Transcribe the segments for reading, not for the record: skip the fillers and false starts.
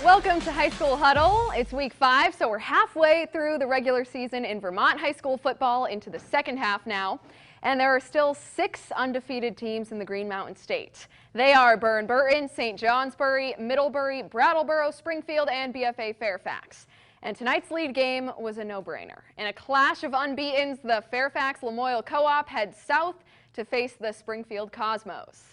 Welcome to High School Huddle. It's week 5, so we're halfway through the regular season in Vermont high school football into the second half now. And there are still 6 undefeated teams in the Green Mountain State. They are Burton, St. Johnsbury, Middlebury, Brattleboro, Springfield, and BFA Fairfax. And tonight's lead game was a no-brainer. In a clash of unbeatens, the Fairfax Lamoille Co-op heads south to face the Springfield Cosmos.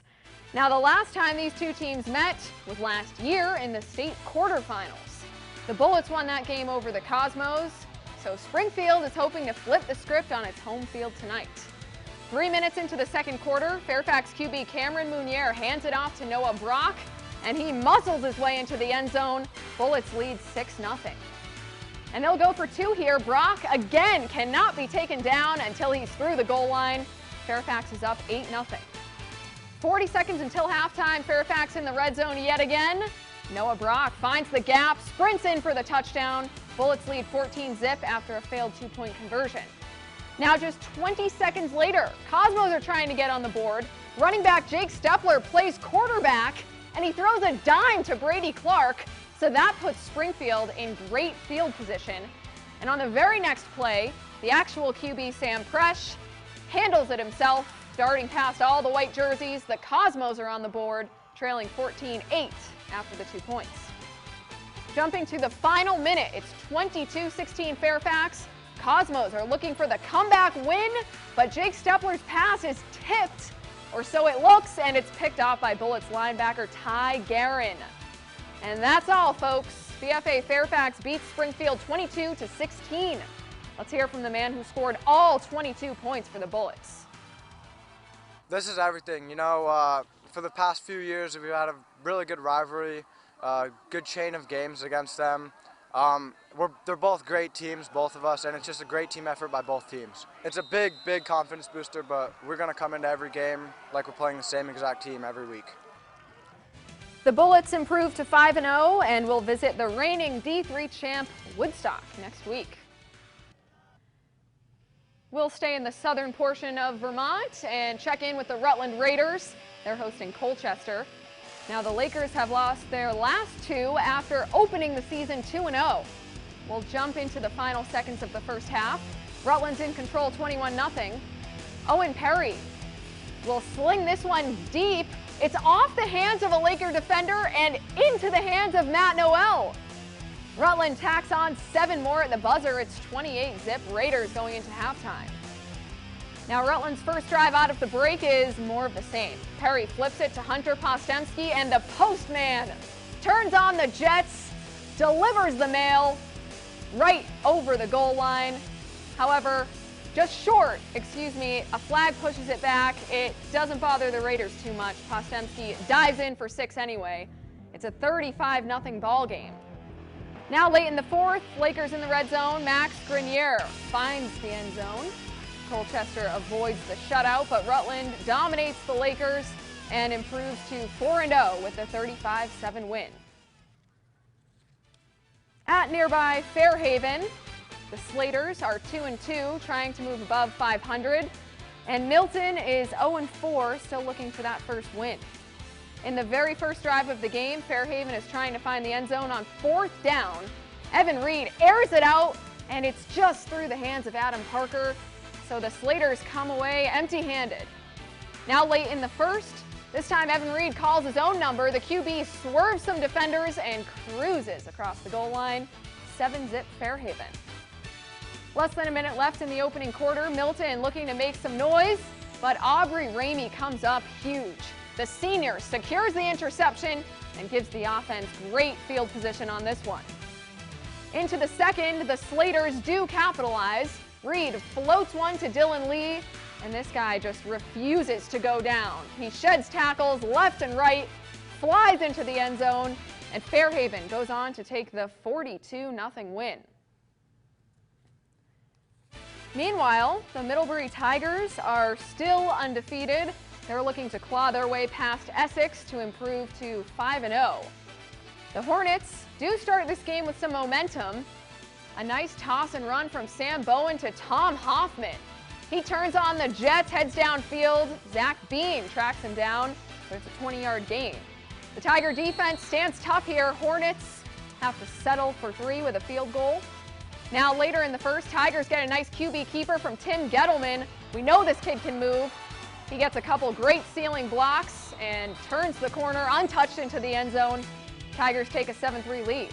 Now, the last time these two teams met was last year in the state quarterfinals. The Bullets won that game over the Cosmos, so Springfield is hoping to flip the script on its home field tonight. 3 minutes into the second quarter, Fairfax QB Cameron Munier hands it off to Noah Brock, and he muscles his way into the end zone. Bullets lead 6-0. And they'll go for 2 here. Brock again cannot be taken down until he's through the goal line. Fairfax is up 8-0. 40 seconds until halftime. Fairfax in the red zone yet again. Noah Brock finds the gap, sprints in for the touchdown. Bullets lead 14-0 after a failed 2-point conversion. Now just 20 seconds later, Cosmos are trying to get on the board. Running back Jake Stepler plays quarterback, and he throws a dime to Brady Clark, so that puts Springfield in great field position. And on the very next play, the actual QB Sam Presh handles it himself, darting past all the white jerseys. The Cosmos are on the board, trailing 14-8 after the 2 points. Jumping to the final minute, it's 22-16 Fairfax. Cosmos are looking for the comeback win, but Jake Stepler's pass is tipped, or so it looks, and it's picked off by Bullets linebacker Ty Guerin. And that's all, folks. BFA Fairfax beats Springfield 22-16. Let's hear from the man who scored all 22 points for the Bullets. This is everything. You know, for the past few years, we've had a really good rivalry, good chain of games against them. They're both great teams, both of us, and it's just a great team effort by both teams. It's a big, big confidence booster, but we're going to come into every game like we're playing the same exact team every week. The Bullets improved to 5-0 and will visit the reigning D3 champ Woodstock next week. We'll stay in the southern portion of Vermont and check in with the Rutland Raiders. They're hosting Colchester. Now, the Lakers have lost their last 2 after opening the season 2-0. We'll jump into the final seconds of the first half. Rutland's in control 21-0. Owen Perry will sling this one deep. It's off the hands of a Laker defender and into the hands of Matt Noel. Rutland tacks on 7 more at the buzzer. It's 28-0 Raiders going into halftime. Now, Rutland's first drive out of the break is more of the same. Perry flips it to Hunter Postemski, and the postman turns on the Jets, delivers the mail right over the goal line. However, just short, a flag pushes it back. It doesn't bother the Raiders too much. Postemski dives in for 6 anyway. It's a 35-0 ball game. Now late in the fourth, Lakers in the red zone. Max Grenier finds the end zone. Colchester avoids the shutout, but Rutland dominates the Lakers and improves to 4-0 with a 35-7 win. At nearby Fairhaven, the Slaters are 2-2, trying to move above 500, and Milton is 0-4, still looking for that first win. In the very first drive of the game, Fairhaven is trying to find the end zone on 4th down. Evan Reed airs it out, and it's just through the hands of Adam Parker, so the Slaters come away empty-handed. Now late in the first, this time Evan Reed calls his own number. The QB swerves some defenders and cruises across the goal line. 7-0 Fairhaven. Less than a minute left in the opening quarter. Milton looking to make some noise, but Aubrey Ramey comes up huge. The senior secures the interception and gives the offense great field position on this one. Into the second, the Slaters do capitalize. Reed floats one to Dylan Lee, and this guy just refuses to go down. He sheds tackles left and right, flies into the end zone, and Fairhaven goes on to take the 42-0 win. Meanwhile, the Middlebury Tigers are still undefeated. They're looking to claw their way past Essex to improve to 5-0. The Hornets do start this game with some momentum. A nice toss and run from Sam Bowen to Tom Hoffman. He turns on the Jets, heads downfield. Zach Bean tracks him down, but it's a 20-yard gain. The Tiger defense stands tough here. Hornets have to settle for 3 with a field goal. Now later in the first, Tigers get a nice QB keeper from Tim Gettleman. We know this kid can move. He gets a couple great ceiling blocks and turns the corner untouched into the end zone. Tigers take a 7-3 lead.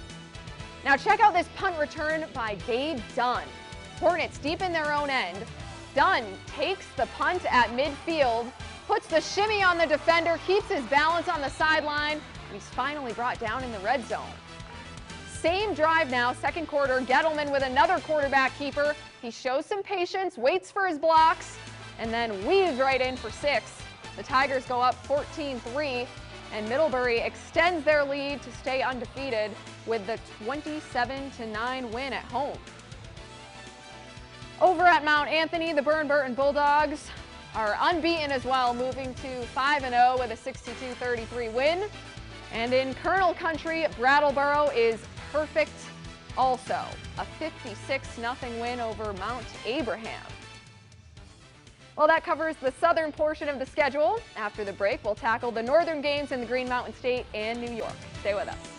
Now check out this punt return by Gabe Dunn. Hornets deep in their own end. Dunn takes the punt at midfield, puts the shimmy on the defender, keeps his balance on the sideline, and he's finally brought down in the red zone. Same drive now, second quarter, Gettleman with another quarterback keeper. He shows some patience, waits for his blocks, and then weaves right in for 6. The Tigers go up 14-3, and Middlebury extends their lead to stay undefeated with the 27-9 win at home. Over at Mount Anthony, the Burton Bulldogs are unbeaten as well, moving to 5-0 with a 62-33 win. And in Colonel Country, Brattleboro is perfect also, a 56-0 win over Mount Abraham. Well, that covers the southern portion of the schedule. After the break, we'll tackle the northern games in the Green Mountain State and New York. Stay with us.